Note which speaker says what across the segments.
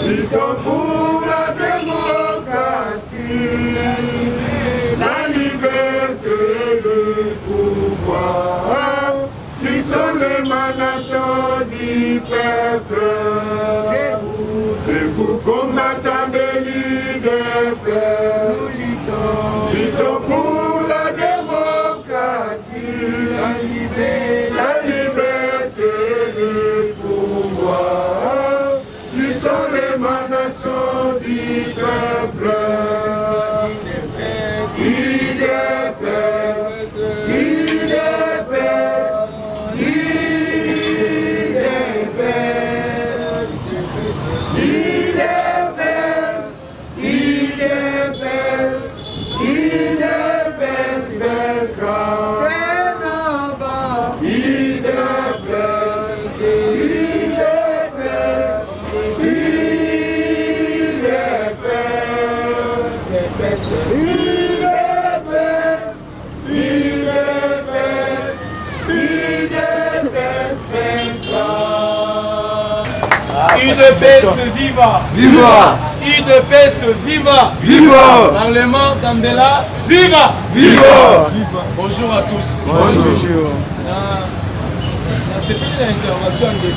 Speaker 1: Luttons pour la démocratie, la liberté et le pouvoir, qui sont l'émanation du peuple. Debout combattant des libertés, luttons pour la démocratie, la liberté et le pouvoir, qui sont l'émanation du peuple.
Speaker 2: UDPS viva!
Speaker 3: Viva!
Speaker 2: UDPS viva!
Speaker 3: Viva!
Speaker 2: Parlement Kambela viva!
Speaker 3: Viva!
Speaker 2: Bonjour à tous.
Speaker 3: Bonjour.
Speaker 2: C'est plus l'intervention de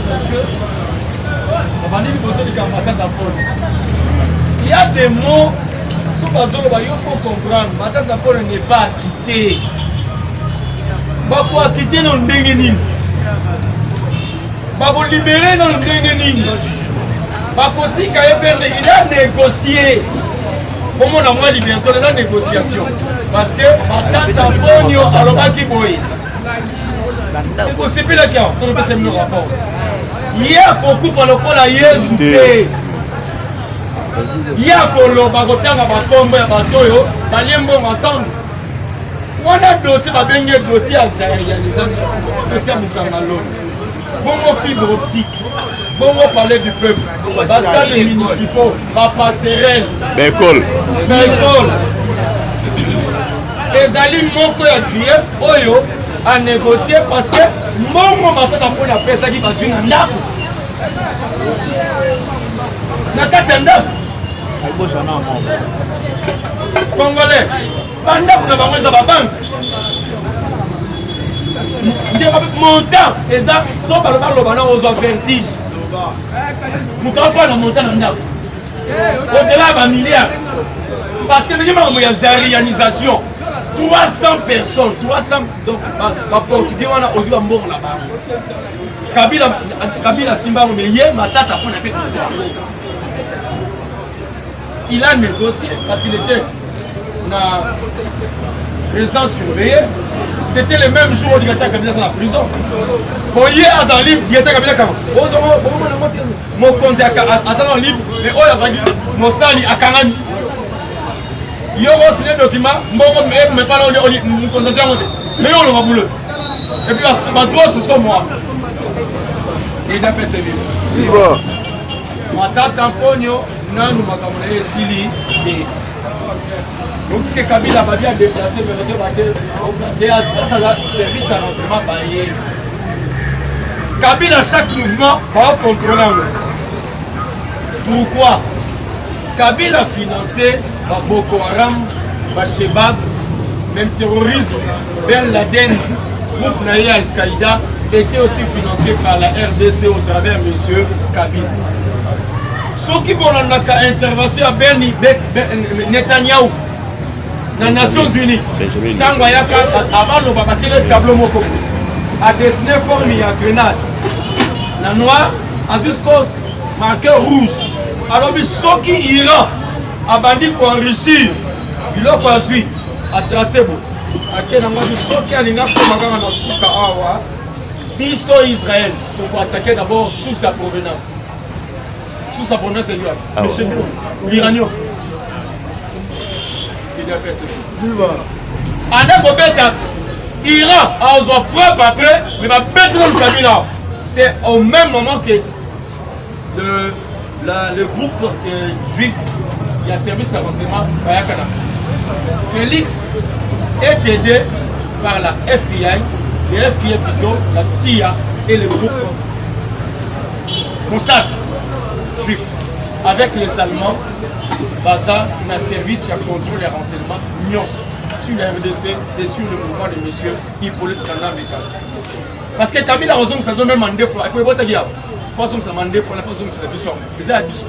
Speaker 2: parce que il y a des mots il faut comprendre. Matata Paul n'est pas acquitté. Bako acquitté dans le déguenis. Bako libéré dans le déguenis. Bako tika il a négocié. Comment on a moins liberté dans la négociation? Parce que Matata Paul alors pas qui boy. C'est plus la carte. On peut se le rapport. Hier beaucoup faut le col à Yesu. Hier kolo bakotanga bakombo ya batoyo balembo ensemble. On a dossier babenge dossier à réalisation. Dossier à Mukangalo. Bongo fibre optique. Bongo parler du peuple. Parce que les municipaux, ma passerelle. Bécole. Les alliés moko ya grief oyo à négocier parce que mon matata pour la paix ça qui passe une ndako. Nakatenda. Congolais. Pendant que nous avons banque. Montant et ça sont par le bas aux vertige. Nous avons fait la montagne en ndako. Au-delà de 1 milliard. Parce que c'est une réalisation. 300 personnes, 300 donc les Portugais on a aussi un bon là-bas. Kabila Simba mais hier Matata on a fait comme ça. Il a négocié parce qu'il était na résidence surveillée. C'était le même jour où il était à Kabila dans la prison. Bon hier à libre, il était à Kabila comment? Mon compte à libre mais oh Azali mon sali à Kangani. Il y a aussi des documents, mais pas là, on concession. Mais on le va bouler. Et puis, ma grosse, ce sont moi. Il a fait ses vies.
Speaker 3: Viva!
Speaker 2: Ma tante Campogno, non, nous m'avons essayé. Donc, que Kabila va bien déplacer, mais le service à renseignement payé. Kabila, chaque mouvement, va contrôler. Pourquoi? Kabila a financé Boko Haram, Shebab, même terrorisme, Ben Laden, groupe Naya Al-Qaïda, était aussi financé par la RDC au travers de M. Kabila. Ceux qui ont une intervention à Netanyahou, dans les Nations Unies, avant le bâtir le tableau Moko, a dessiné forme à grenade. La noire a jusqu'au marqueur rouge. Alors, ceux qui Iran a bandit pour enrichir, il a suivi à tracer. Ceux qui ont ils sont Israël pour attaquer d'abord sous sa provenance. Sous sa provenance, c'est lui. Mais chez nous, l'Iranien. Il a fait ce jour. En Iran, on se frappe après, mais ma bête dans le cabinet. C'est au même moment que le groupe juif qui a servi sa renseignement Bayakana. Félix est aidé par la FBI, le FBI plutôt, la CIA et le groupe Mossad juif avec les Allemands baza na service à contrôle et renseignement sur la RDC et sur le mouvement de monsieur Hippolyte Kanda Mekala. Parce que Kabila a raison que ça doit même en défaut. Et puis, il y a façon ça m'en défaut, la façon que c'est la mission. C'est la mission.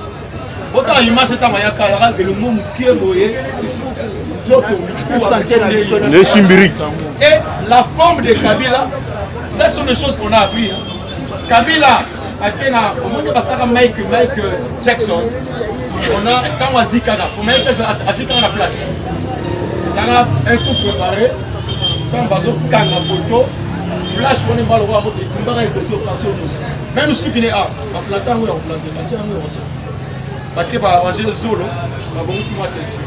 Speaker 2: Autant l'image est à Mayaka, et le mot qui est boyé, et la forme de Kabila, ça sont des choses qu'on a appris. Kabila, au moins de Mike Jackson, on a quand on a Zikana, on a Zikana flash. Il y a un coup préparé, quand on a une photo, flash, on est mal au roi, même si on est à planter, on va arranger le solo, on va aussi voir dessus.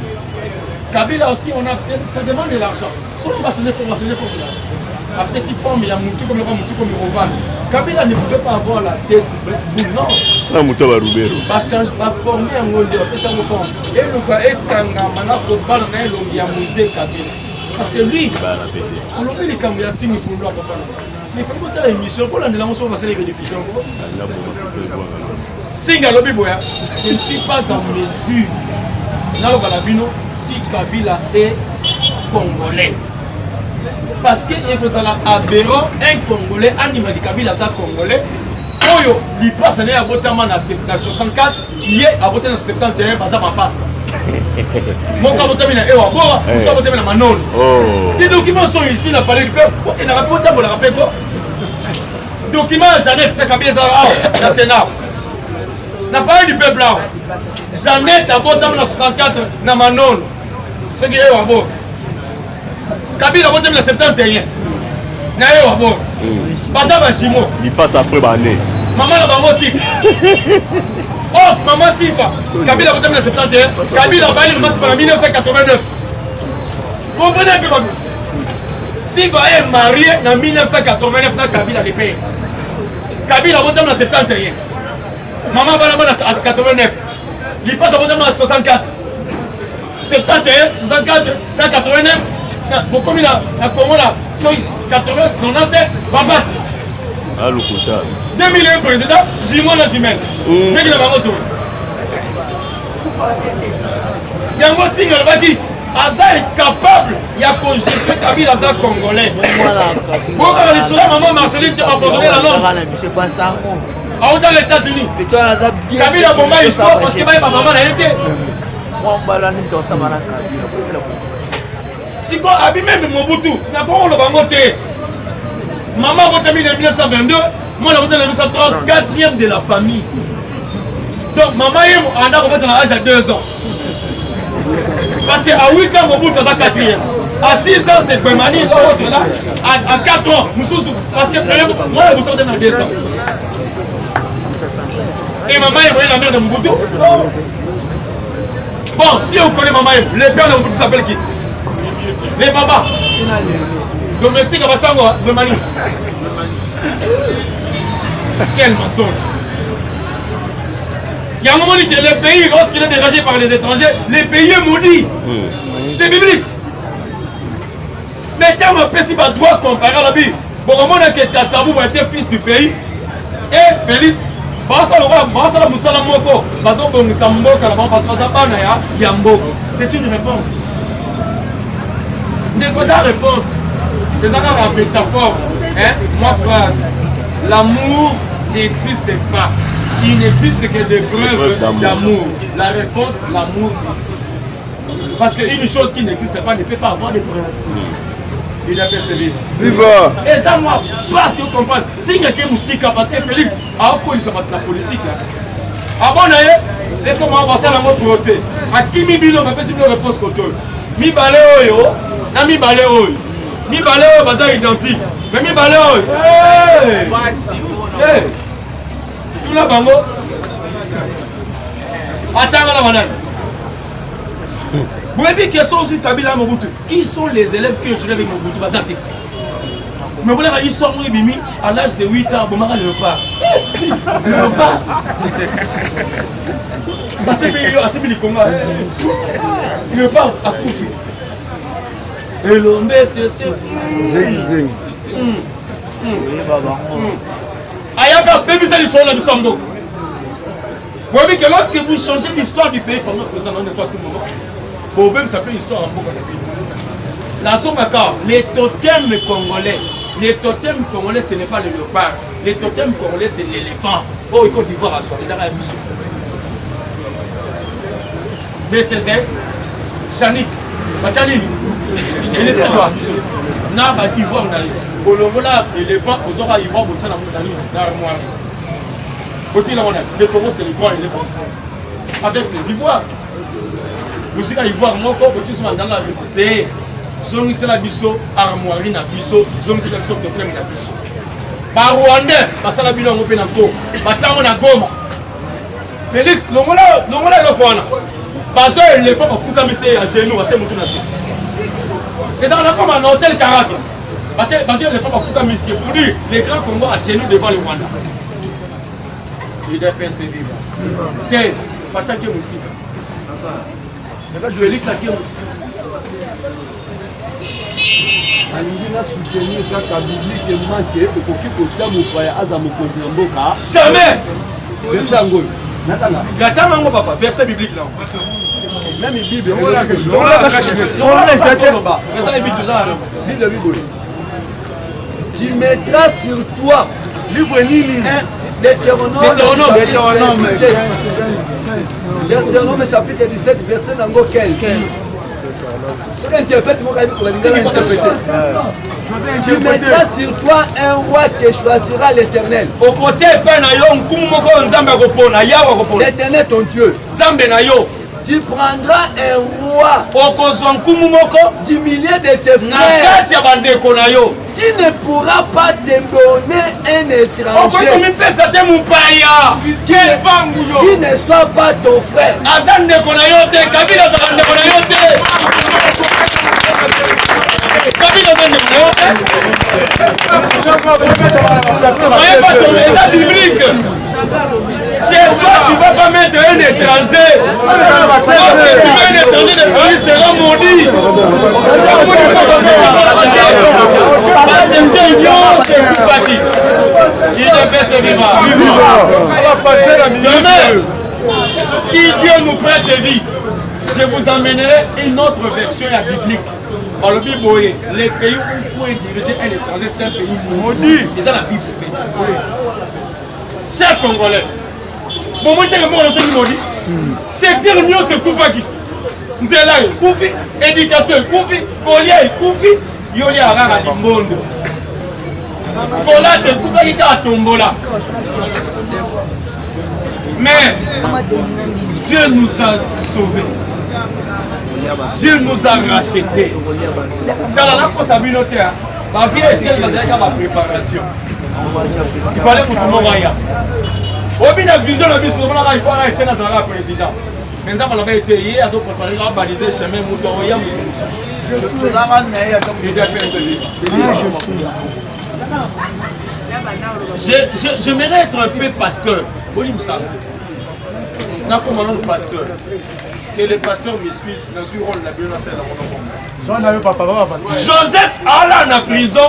Speaker 2: Kabila aussi, on a accès, ça demande de l'argent. Solo va changer pour après, si forme, il y a Moutou comme Rovan. Kabila ne pouvait pas avoir la tête boule, non.
Speaker 3: La Moutou va rouler.
Speaker 2: Va former un modèle, va faire sa forme. Et le gars est un gars, pour parler d'un homme, il y a Mouzé Kabila. Parce que lui, on l'a fait les Cambodgiens, si nous pouvons l'accompagner. Mais il faut que tu aies une mission pour l'année, on va faire les bénéficiaires. Singalobi Boya, je ne suis pas en mesure, si Kabila est congolais. Parce qu'il est aberrant, un Congolais, un de Kabila est congolais. Oyo, il passe à 64, il est à 71, parce que ça passe. Mon cas, vous avez un manon. Les documents sont ici, la palais du peuple. Il n'a pas de quoi. Documents, Jeannette, c'est Kabila, dans le Sénat. N'a pas du peuple là. Jeannette a voté en 64 dans Manon. Ce qui est au bord. Kabila a voté en 71. N'a eu au bord. Baza Bachimo.
Speaker 3: Il passe après l'année.
Speaker 2: Maman a aussi. Oh, maman Sifa. Kabila a voté en 71. Kabila a baillé le masque en 1989. Comprenez un peu, Babi. Sifa est marié en 1989 dans Kabila de pays. Kabila a voté en 71. Maman va là-bas à 89. Il passe à 64. 71, 64, 89. Beaucoup de Congo là, 80, 96, Babas. 2001 président, Jimon la jumelle. Mais il a pas besoin. Il y a un mot signe qui Aza est capable, il y a congestion Kabila Aza congolais. Bon, quand les soldats, maman Marceline, tu as posé la langue.
Speaker 4: C'est pas ça.
Speaker 2: Dans les États-Unis, Kabila Bomba histoire parce que ma maman a été. Si quoi, même Mobutu, n'a pas on le va monter. Maman a voté en 1922, moi j'ai voté en 1930, quatrième de la famille. Donc maman a voté à l'âge de 2 ans. Parce qu'à 8 ans, Mobutu est quatrième. À 6 ans, c'est Bemani, à 4 ans, parce que moi je vous sortais dans 2 ans. Et maman est la mère de Mobutu. Bon, si on connaît maman, les pères de Mobutu s'appellent qui? Les papas. Domestique à Bassango, Bemani. Quel mensonge. Il y a un moment où les pays, lorsqu'il est dérangé par les étrangers, les pays est maudit. C'est biblique. Mais quand on peut si droit comparer à la Bible, bon, on a que Tassabou a été fils du pays et Félix. C'est une réponse. De quoi ça réponse? C'est ça la métaphore. Moi, phrase. L'amour n'existe pas. Il n'existe que des preuves d'amour. La réponse, l'amour existe. Parce qu'une chose qui n'existe pas ne peut pas avoir de preuves. Il a persévéré.
Speaker 3: Viva!
Speaker 2: Et ça, moi, pas si vous comprenez. C'est qu'il y a Moussika, parce que Félix a encore la politique. Avant d'ailleurs, et comment on va faire le procès. À qui mi bilo, mais pas si vous réponse côté. Mi balé oyo, na mi balé oyo. Mi balé oyo, bazar identique. Mais mi balé oyo. Hey! Tout là, bango. Attends la banane. Vous avez dit question sur Kabila Mobutu. Qui sont les élèves qui ont étudié avec Mobutu? Mais vous avez l'histoire à l'âge de 8 ans, vous avez le repas. Le repas. Le repas à Koufi. Et l'homme, c'est.
Speaker 3: Zing.
Speaker 2: Ayaka, bébé, ça, ils sont là, nous sommes donc. Vous voyez que lorsque vous changez l'histoire du pays pendant que vous en avez tout le moment, vous pouvez s'appeler l'histoire en beaucoup de pays. La Somaka, les totems congolais, ce n'est pas le léopard. Les totems congolais, c'est l'éléphant. Oh, Côte d'Ivoire à soi, les Arabes sont. BCZ, Chanik, Bachalini, éléphant à Bissou. N'a pas d'Ivoire dans les. Au long là, l'éléphant, aux aura Ivoire, vous savez, dans l'armoire. Au-dessus, les Congos, c'est le grand éléphant. Avec ses ivoires. Vous savez, Ivoire, mon corps, vous savez, dans la pays. Zongi c'est la biso, armoirie na biso, zongi c'est la biso, totem na biso. Ba Rwandais, basala bino ngope na ko, bachango na Goma. Félix, longola lokwana. Bazo éléphant bafuka mise à genoux, bache mutu na se. Ezaka na comme un hôtel Caracas. Bazo éléphant bafuka mise pour dire les grands Congo à genoux devant le Rwanda. Il doit persévérer. Té, facha ki musika. Félix a ki musika.
Speaker 4: alingi na soutenir kaka biblique manke okoki kotia mopaya aza mokonzi ya mboka
Speaker 2: jamais
Speaker 4: verset yango natanga
Speaker 2: gatanga ngo papa verset biblique là
Speaker 4: même bible tu mettras sur toi
Speaker 1: livre nini
Speaker 4: Deutéronome chapitre 17 verset nango 15 tu mettras sur toi un roi que choisira l'Éternel. L'Éternel ton Dieu. Tu prendras un roi du milieu de tes frères. Tu ne pourras pas te donner un étranger qui ne soit pas ton frère.
Speaker 2: Chez toi, tu ne vas pas mettre un étranger. Parce que tu mets un étranger, le pays sera maudit. C'est union chez Koufaki. Il devait se vivre. On va passer la minute. Demain, si Dieu nous prête vie, je vous amènerai une autre version biblique. Dans le Bible, les pays où vous pouvez diriger un étranger, c'est un pays maudit. C'est ça la Bible. Chers Congolais, bon, moi, je suis maudit. C'est dernier, c'est Koufaki. Nzela, Koufi, éducation, Koufi, collier, Koufi, Yoli Arara du monde. Colate, Koufaki, à Tombola. Mais Dieu nous a sauvés. Dieu nous a rachetés. Dans la force à Binoté, ma vie est telle que ma préparation. Il fallait que tout le monde aille. Au bout de la vision, il faut arrêter dans le président. Mais ça, on avait été hier, on a préparé la baliser chemin Moutoya. J'aimerais être un peu pasteur. N'a comme un pasteur. Que les pasteurs m'excusent, dans ce rôle, la Joseph alla en prison,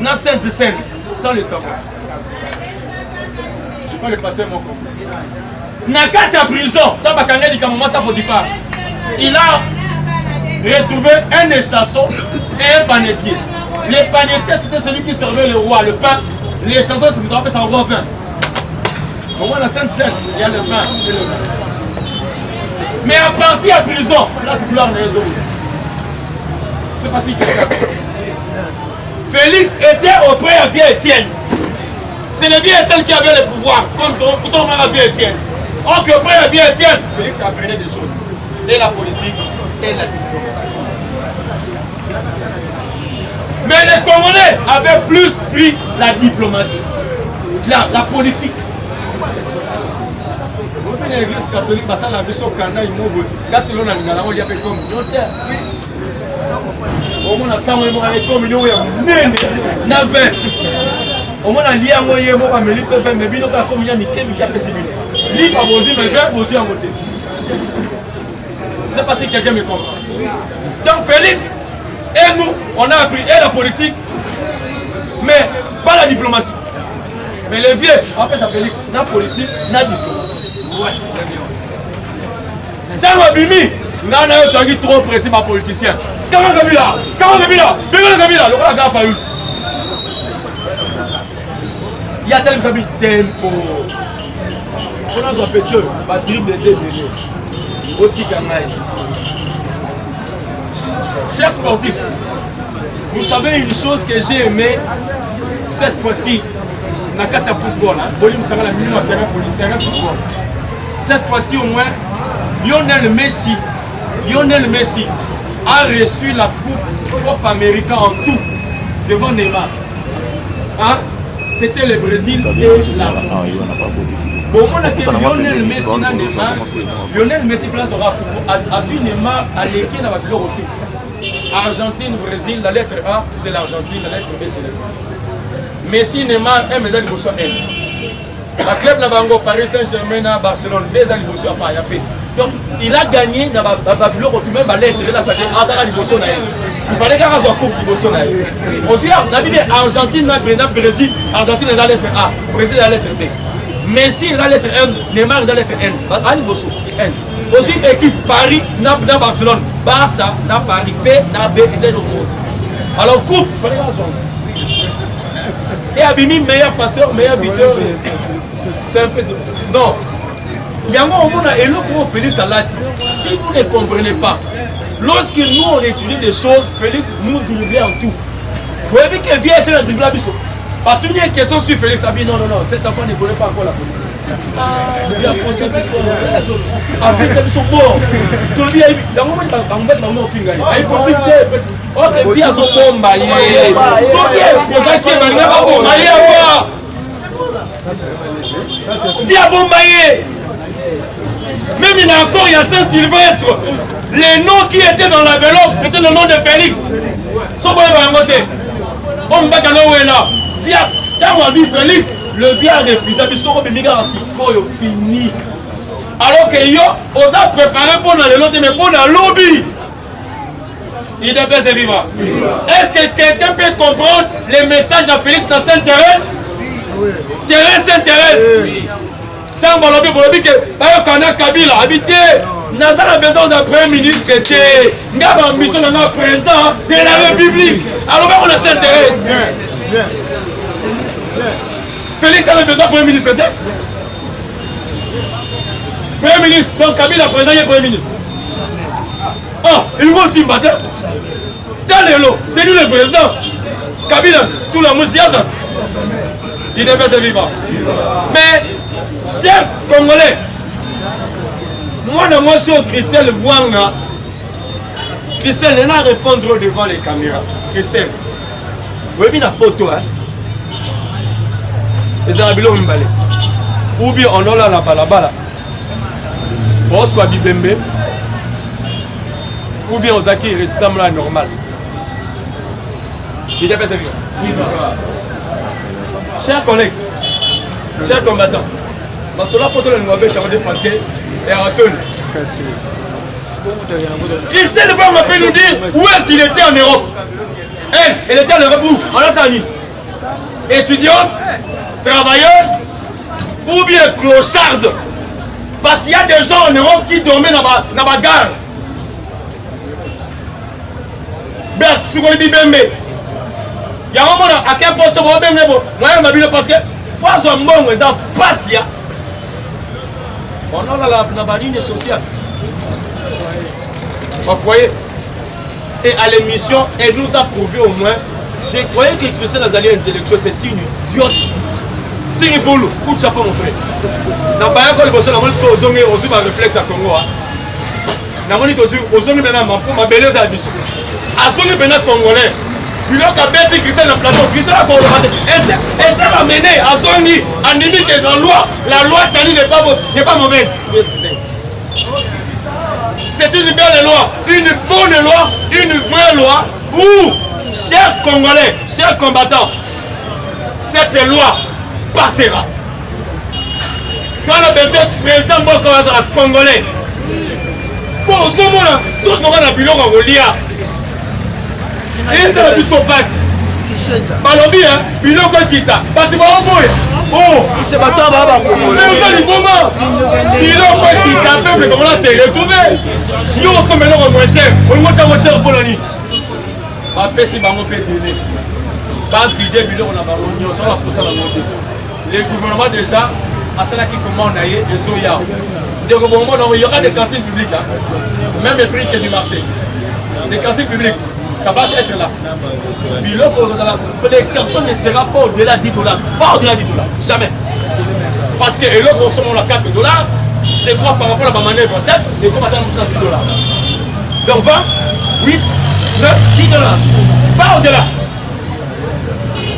Speaker 2: dans Sainte-Seine, sans le savoir. Je peux le passer mon compte. Nakati en prison, il a retrouvé un échasson et un panetier. Le panetier, c'était celui qui servait le roi, le pain. L'échasson, c'était un roi vin. Au moins, la Sainte-Seine, il y a le pain et le vin. Mais à partir de prison, là c'est gloire de réseau. C'est pas si quelqu'un. Félix était auprès de vieux Étienne. C'est le vieux Étienne qui avait le pouvoir, comme ton frère vieux Étienne. Or qu'auprès de vieux Étienne, Félix apprenait des choses. Et la politique, et la diplomatie. Mais les Congolais avaient plus pris la diplomatie, la politique. L'église catholique, parce que la vie au Canada, il m'a dit, là, selon la Lingala, il y avait comme au moins, on a 100 millions, il y a 9 au moins, il y a moyen, mais il peut faire, mais il y a comme il y a fait civil. Il pas besoin, mais il a besoin à voter. Je ne sais pas si quelqu'un me comprend. Donc, Félix et nous, on a appris et la politique, mais pas la diplomatie. Mais les vieux, après ça, Félix, la politique, la diplomatie. Dans Abimi, on a trop pressé ma politicien. Comment Kabila? Le roi a fallu. Il y a tel tempo. On a un petit batterie des élèves. Chers sportifs, vous savez une chose que j'ai aimé cette fois-ci dans le football. Cette fois-ci au moins, Lionel Messi a reçu la Coupe américaine en tout devant Neymar. Hein? C'était le Brésil et l'Argentine. Bon, on a dit Lionel Messi et Neymar. Lionel Messi a su Neymar à l'équipe dans le retour. Argentine, Brésil, la lettre A c'est l'Argentine, la lettre B c'est le Brésil. Messi, Neymar, un médaille de Bosso N. La club Nabango, Paris Saint-Germain, Barcelone, deux ans de Bosso à Payapé. Donc il a gagné dans le retour, même la lettre de la Sade, Azara de Bosso Naï. Il fallait qu'il y ait un coupe de Bosso Naï. Aussi, on a dit Argentine, Brésil, Argentine, la lettre A, Brésil, la lettre B. Messi, la lettre M, Neymar, la lettre N. Ali Bosso, N. Aussi, équipe Paris, dans Barcelone, Barça, dans Paris, B, dans B, et c'est le monde. Alors, coupe, il fallait qu'il y ait un et Abimi, meilleur passeur, meilleur buteur. C'est un peu de... Non. Il y a un moment et l'autre Félix Salati. Si vous ne comprenez pas, lorsque nous on étudie des choses, Félix nous driblait en tout. Vous voyez qu'il vient chez le dribble à Bissot. Pas tout une question sur Félix Abi. Non, cet enfant ne connaît pas encore la politique. Il a posé Bissot. Avec Bissot, bon. Tout le monde, il y a un moment où il y a un politique. Ok, via son bombe, son qui est exposé qui est dans le bombe, via Bombaye. Même il y a Saint-Sylvestre. Les noms qui étaient dans l'enveloppe, c'était le nom de Félix. Son boy va monter. On va est là. Via, dans ma vie, Félix, le via a refusé. Il sort au fini. Alors que yo, on a préparé pour le lot, mais pour le lobby. Il devait se vivre. Est-ce que quelqu'un peut comprendre les messages à Félix dans Sainte-Thérèse? Thérèse Sainte-Thérèse. Tant que quand on a Kabila habité, nous avons besoin d'un premier ministre qui est mission de notre président de la République. Alors on a Sainte-Thérèse. Félix a besoin d'un premier ministre. Premier ministre, donc Kabila président et premier ministre. Oh, il va aussi battre. C'est lui le président. Kabila, tout le monde s'y a. Il devait se vivre. Mais, chers Congolais, moi je suis au Christelle Wanga. Christelle, elle n'a répondu devant les caméras. Christelle, vous avez mis la photo, hein? Les Arabilo Mbale. Ou bien on a là la balabala. Bosco Abibembe. Ou bien on a qui reste là normal. Il devait se vivre. Chers collègues, chers combattants, cela pour tout le monde parce que est à Rasson. Christelle va m'appeler nous dire où est-ce qu'il était en Europe. Elle était en Europe où? En Lassani. Étudiante, travailleuse ou bien clocharde. Parce qu'il y a des gens en Europe qui dormaient dans ma gare. Il y a un moment à quel point tu vas bien moi je m'habille parce que pas un bon exemple passe là. On a la ligne sociale au foyer et à l'émission elle nous a prouvé au moins. Je croyais que Christian Azali intellectuel c'est une idiote. C'est une boule, coup de chapeau mon frère. Dans pas encore le boss on a dit aux hommes aussi ma réflexe à Congo. Na moni ko aux hommes maintenant ma belle za biso. A sonné maintenant congolais. Puis là, quand Betty Christian dans le plateau, Christian a combattu. Elle s'est ramenée à Zoni, en limite des lois. La loi Tchani n'est pas mauvaise. C'est une belle loi, une bonne loi, une vraie loi. Où, chers Congolais, chers combattants, cette loi passera. Quand on a besoin de président Congolais, pour ce moment-là, tous seront dans le bilan en Golia. Et c'est la mission passe. Balobi, hein, biloko kita. Batu ba oboye. Oh,
Speaker 4: c'est maintenant baba
Speaker 2: mais vous allez comment? Il a fait qu'il capable comment là c'est retrouvé. Yo sommes là moins cher. On monte moins cher pour l'année. Pas pèse bango peut donner. Pas vider billet on a bango. Nous sommes là pour ça la montée. Le gouvernement déjà à cela qui commande ailleurs et soya. Donc au moment où il y aura des cantines publiques, même les prix que du marché. Les cantines publiques, ça va être là. Les cartons ne sera pas au-delà de $10. Pas au-delà de $10. Jamais. Parce que et l'autre, on se à $4. Je crois par rapport à ma manœuvre en taxe, et comme attendre $6. Donc 20, 8, 9, $10. Pas au-delà.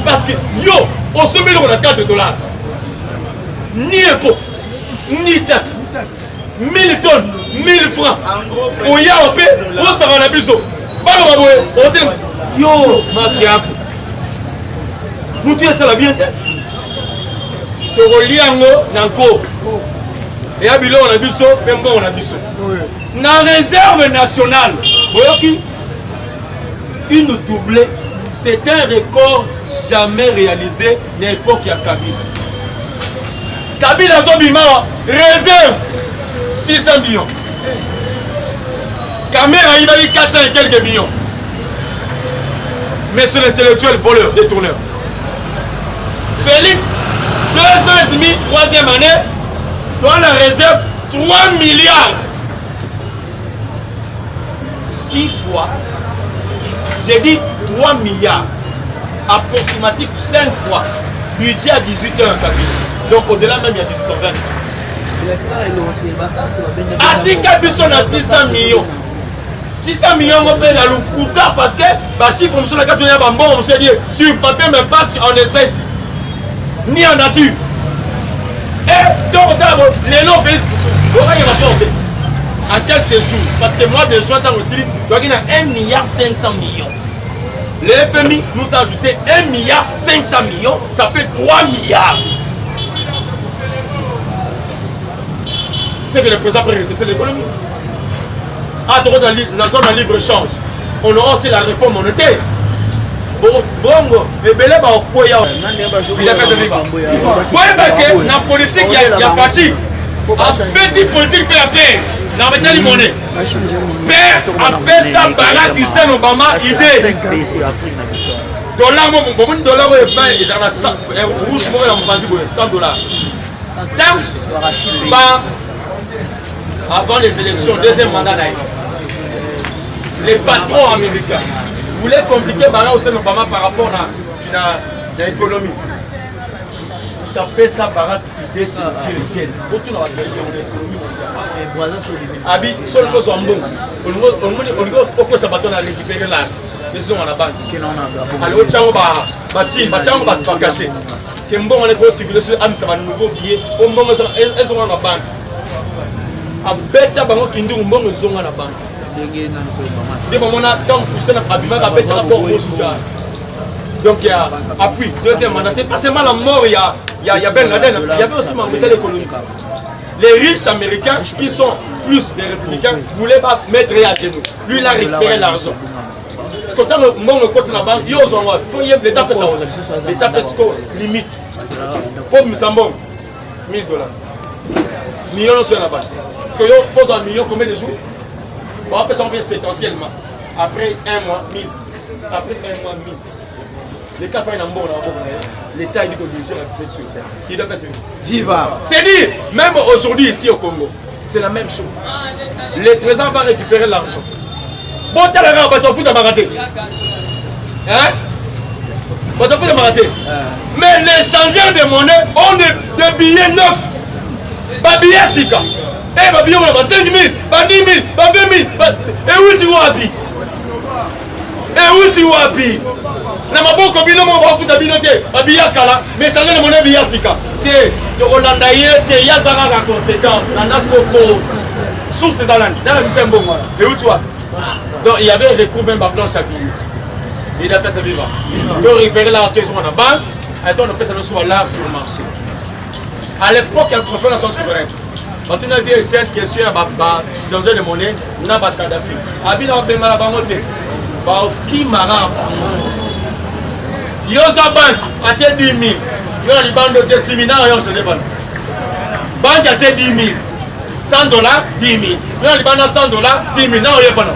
Speaker 2: Parce que yo, on se met on a $4. Ni impôt, ni taxe. 1000 tonnes, 1000 francs. On y a un peu, on s'en va à biseau. Yo, mafia. Nous tuons ça la bien. Toroliango, Nanko. Et à Bilo, on a biseau, même bon, on a biseau. Dans la réserve nationale, une doublée, c'est un record jamais réalisé à l'époque de Kabila. Kabila Zobima, réserve 600 millions. Caméra, il a eu 400 et quelques millions. Mais c'est l'intellectuel voleur, détourneur. Félix, 2 ans et demi, 3e année, dans la réserve 3 milliards. 6 fois, j'ai dit 3 milliards. Approximatif 5 fois. Budget à 18 ans en Kabila. Donc au-delà même, il y a 18 ans 20. Atika Bisson a 600 millions. 600 millions, on peut la loukuta parce que le chiffre, on a dit sur papier, mais pas en espèces, ni en nature. Et donc, les noms Félix, il va porter en quelques jours. Parce que moi, de juin, aussi, il y a 1,5 milliard. Le FMI nous a ajouté 1,5 milliard, ça fait 3 milliards. C'est que le président peut rétrécir l'économie. Dans la zone de libre-échange, on aura aussi la réforme monétaire. Bongo, mais belé ba okoya. Il a fait vivre. Bon, dans la politique, il y a parti. Petit politique PAP, dans la monnaie. Père appelle ça Barack Hussein Obama idée. Dollar, mon dollar est 20 et j'en ai 100. Rouge, moi, il y a 100 $. Avant les élections, deuxième mandat, les patrons américains voulaient compliquer Barack Hussein Obama par rapport à l'économie. Taper ça, Barack, idée, c'est une chrétienne. Autour de la Abi, sur le Zambon, on peut s'abattre à récupérer la maison à la banque. Alors, on va cacher. Kembo, on est pour civiliser, ça va nouveau billet, on va dans la banque. A beta bango kindu mbongo zonga na banque. Des moments là tant que ça abima a beta rapport au sujet. Donc il y a appui. Deuxième mandat, c'est pas seulement la mort, il y a Ben Laden, il y avait aussi ma métal économique. Les riches américains qui sont plus des républicains voulaient pas mettre à genoux. Lui il a récupéré l'argent. Parce que quand le monde côté la banque, il faut y l'état peut ça. L'état peut limite. Pour Mzambon, $1000. Millions sur la banque. Parce que vous posez un million combien de jours? On va faire ça séquentiellement. Après 1 mois, 1000. Après 1 mois, 1000. L'État fait un bon l'État il dit qu'on dirige la tête sur terre. Il doit passer. Viva! C'est dire, même aujourd'hui ici au Congo, c'est la même chose. Le président va récupérer l'argent. Bon, tu as la va te foutre à Maraté. Hein? Va te foutre à Maraté. Mais les changeurs de monnaie ont des billets neufs. Pas billets Sika. Eh, bah, bien, 5 000, 10 000, 20 000. Et où tu vas, Abi? Et où tu vas, Abi? Na maboko bino mo ba futa bino te abiya kala mais changer le monnaie biya sika te to Rolanda yete ya zanga la conséquence la nasco cause sous ces alani dans la mission bongo et où tu vas? Donc il y avait des recours même à plan chaque minute il a fait ça vivant to récupérer la caisse sur la banque et toi on peut ça sur là sur le marché à l'époque il y a une nation souveraine quand on a vu une question à changer de monnaie on a pas Kadhafi abina obema la bangote ba qui mara Yosa Bank a 10 000. Yo li bando te séminaire yo ce n'est pas. Banque a 10 000. $100, 10 000. Yo li bando $100, 6 000. Non, yo pas non.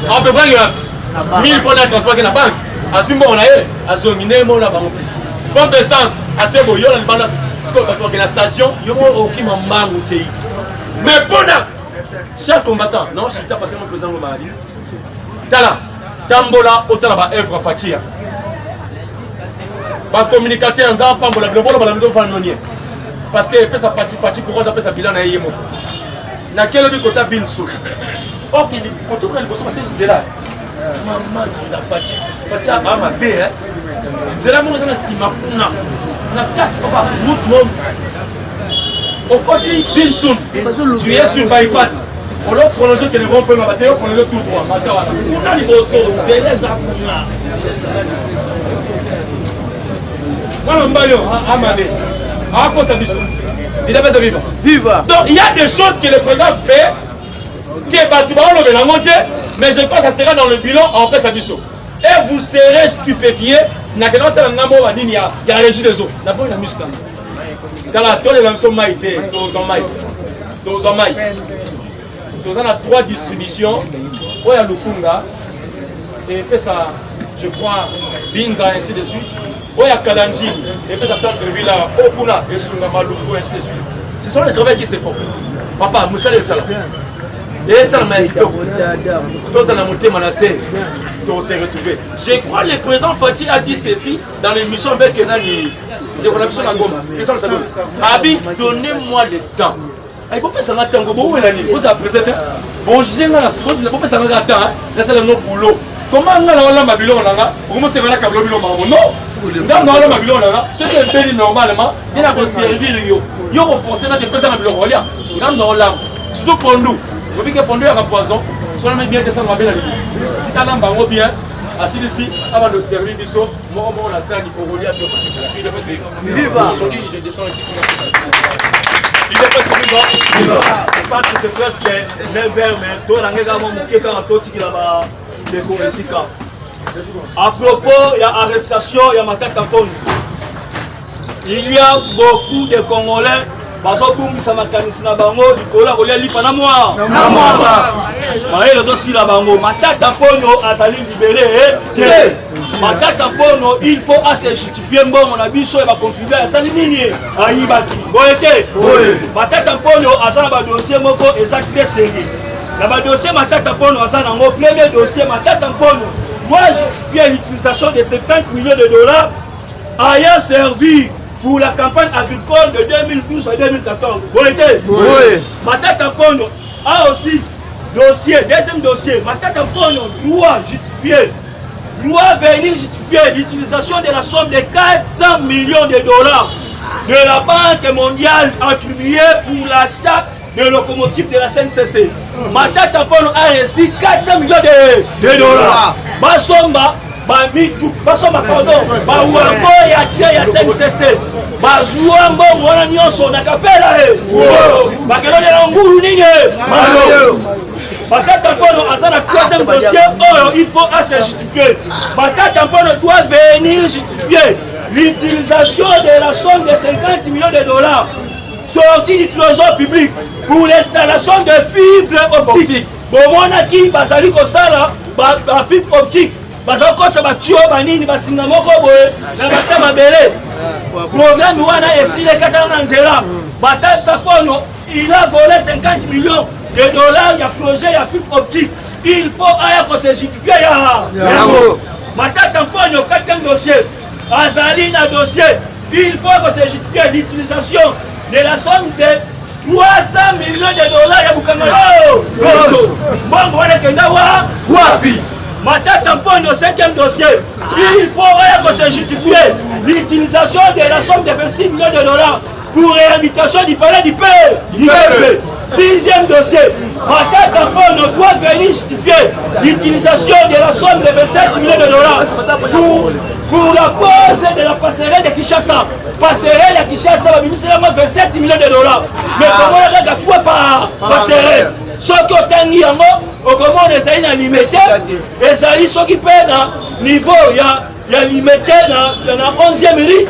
Speaker 2: On peut prendre 1000 francs de transport que la banque. Assume on a eu, assume mon là banque. Pompe essence, à Tchebo yo li bando parce que la station, yo mo qui m'embango tei. Mais bona chers combattants, non, je suis passé mon président au Mali. Tala, Tambola, autant la œuvre Fatia. Ba communicateur nza pambola biloko bala ndo fanonye parce que pesa parti pour ça pesa bilan na yemo na kelo bi kota binso ok il koto na liboso parce que zela maman nda parti ama be hein zela mo na sima kuna na quatre papa route non au côté binso tu es sur bypass on l'a prolongé que les ronds peuvent abattre on le tout droit attends on a liboso zela za kuna donc il y a des choses que le président fait mais je pense que ça sera dans le bilan en fait ça et vous serez stupéfiés il y a la régie des eaux dans la toile de la maïté dans la 3 distributions il y a Lukunga et puis ça je crois Binza ainsi de suite. Il y a Kalanji, et puis ça centre-ville là, Okuna, et Sungama, Luku, ainsi de suite. Ce sont les travaux qui se font. Papa, Moussa le Salam. Et ça m'a dit, tous en monté Manassé, tous s'est retrouvés. Je crois que le président Fatih a dit ceci dans l'émission avec Kenani, de Connexion à Goma. Abi, donnez-moi le temps. Il faut faire ça dans le temps. Vous avez présenté. Bon, j'ai la chose, il faut faire ça dans le temps. Laissez le nom boulot. Comment on a la Babylone comment c'est la Babylone non dans la Babylone c'est un pays normalement il a servir yo pour forcer notre personne à Babylone dans la surtout pour nous on dit que pour nous il y a un poison seulement bien que ça va bien si quand on va bien assis ici avant de servir du saut moi on a ça pour relier viva aujourd'hui je descends ici il est pas suffisant parce que c'est presque 9h mais toi la nègre mon qui quand toi qui là-bas. À propos, il y a arrestation, il y a Matata Poni. Il y a beaucoup de Congolais. Parce que ça m'a canisé na bango, Nicolas Rolia li pana moi. Mais les aussi la bango. Matata Pono a sali libéré. Matata Pono, il faut assez justifier bon on a biso et va contribuer à sali nini. Ayibaki. Boyete. Matata Pono a sali ba dossier moko exactement sérieux. Le dossier Matata Pono, le premier dossier Matata Pono doit justifier l'utilisation de 70 millions de dollars ayant servi pour la campagne agricole de 2012 à 2014. Oui. Matata Pono a aussi dossier, deuxième dossier, Matata Pono doit venir justifier l'utilisation de la somme de 400 millions de dollars de la Banque mondiale attribuée pour l'achat de locomotives de la CNCC. Matata Pono a reçu 400 millions de dollars. Basomba, pardon, Baouango et Atia ya CNCC. Bazouango, on a mis son acapella. Bakelo de l'Angoulou Nini. Matata Pono a son troisième dossier. Oh, il faut assez justifier. Matata Pono doit venir justifier l'utilisation de la somme de 50 millions de dollars sortie du trésor public pour l'installation de fibres optiques. Bon, on a qui basali ko sala ba fibre optique. Basali ko cha ba tio banini basinga moko boye na basema belé. Programme wana esile katana nzela. Matata Pono, il a volé 50 millions de dollars il y a projet il y a fibre optique. Il faut aya ko se justifier ya. Matata Pono quatrième dossier. Azali na dossier. Il faut que se justifie l'utilisation de la somme de 300 millions de dollars ya Bukangalo. Bon, voilà que Nawa. Wapi. Matata Pono, 5e dossier. Il faut que se justifie l'utilisation de la somme de 26 millions de dollars pour réhabilitation du palais du peuple. 6e dossier. Matata Pono doit venir justifier l'utilisation de la somme de 27 millions de dollars pour la cause de la passerelle de Kinshasa. Passerelle à Kinshasa, c'est 27 millions de dollars. Mais comment on a gâté par passerelle? Ce qui est en comment on essaie de limiter, et ça dit ce qui peut niveau, il y a limité dans la 11e rue.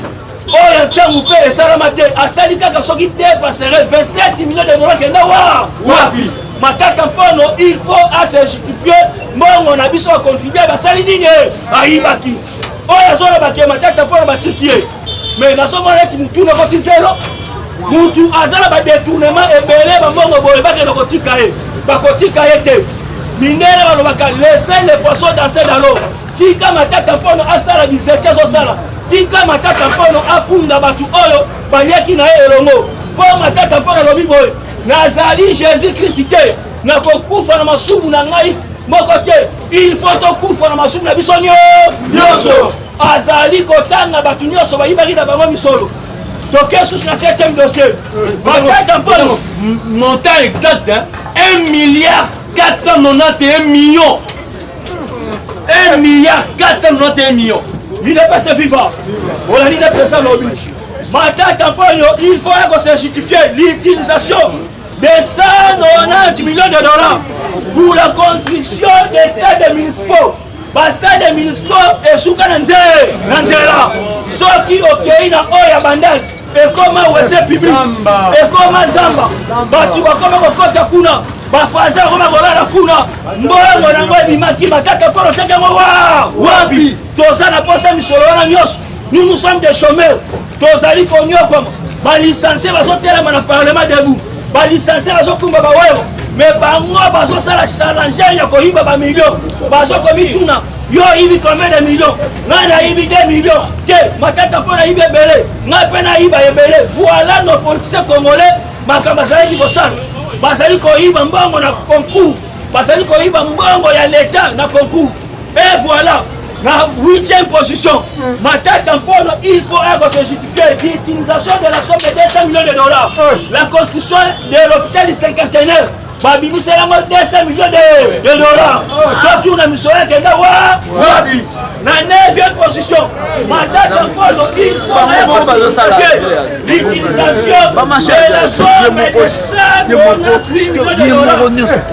Speaker 5: oyo ntango mpe esalama te asali kaka soki dépasserait 27 millions de dollars kenda wapi matata mpono il faut ase justifier mbongo na biso acontribue basali nini ayibaki oyo azolobaki matata mpono batiki ye mais nazomona eti mutu nakoti zelo mutu azala badetournement ebele bambongo boye bakende kotika ye bakotika ye te mindele balobaka laissez les poissons danser dans l'eau tika matata mpono asala bizetie azosala tika matata mpono afunda bato oyo baliaki na ye elongo mpo matata mpono alobi boye nazali jésus kristu te nakokufa na masumu na ngai moko te il faut tokufa na masumu na biso nyonso azali kotanga bato nyonso bayibaki na bango misolo toke susu na 7e dossier matata mpono
Speaker 2: montant exact 1 milliard 491 millions 1 milliard 491 millions.
Speaker 5: Il n'est pas vivant. On a dit les personnes lobby. Matata mpono il faut se justifier l'utilisation de 190 millions de dollars pour la construction des stades municipaux. Les stades municipaux et sous Nanzela. Ceux qui ont na oya bandal et comme wese public et comme Zamba. Batu bakoma kokota kuna. Bafaza koma kolala kuna. Mbongo nango ebimaki matata mpono sekango wapi. Tozana posa misolo wana nyos. Nous sommes des chômeurs. Tozali konyo comme ba licencié bazotela na parlement debout. Ba licencié bazokumba ba wewe. Mais bango bazosala challenge ya koyiba ba millions. Bazokomi tuna. Yo ibi combien de millions? Ngana ibi 2 millions. Te matata pona ibi ebele. Ngapena iba ebele. Voilà nos politiciens congolais makamba zali kosala. Bazali koyiba mbongo na concours. Bazali koyiba mbongo ya l'état na concours. Et voilà. La 8e position, matata mpono il faut se justifier l'utilisation de la somme de 200 millions de dollars. La construction de l'hôpital du cinquantenaire, babimisa yango 200 millions de dollars. Tout na misora kenda wapi. La 9e position, matata mpono il faut se justifier l'utilisation de la somme de 198 millions de dollars.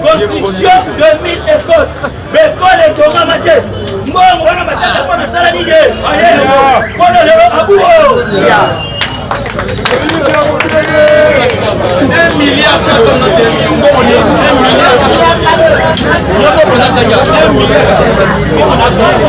Speaker 5: Construction de 1000 écoles. École et Thomas Maté. Mbongo wana matata pona sala nini pona lelo abuo
Speaker 2: 1 milliard 491 millions. 1 milliard 491 millions.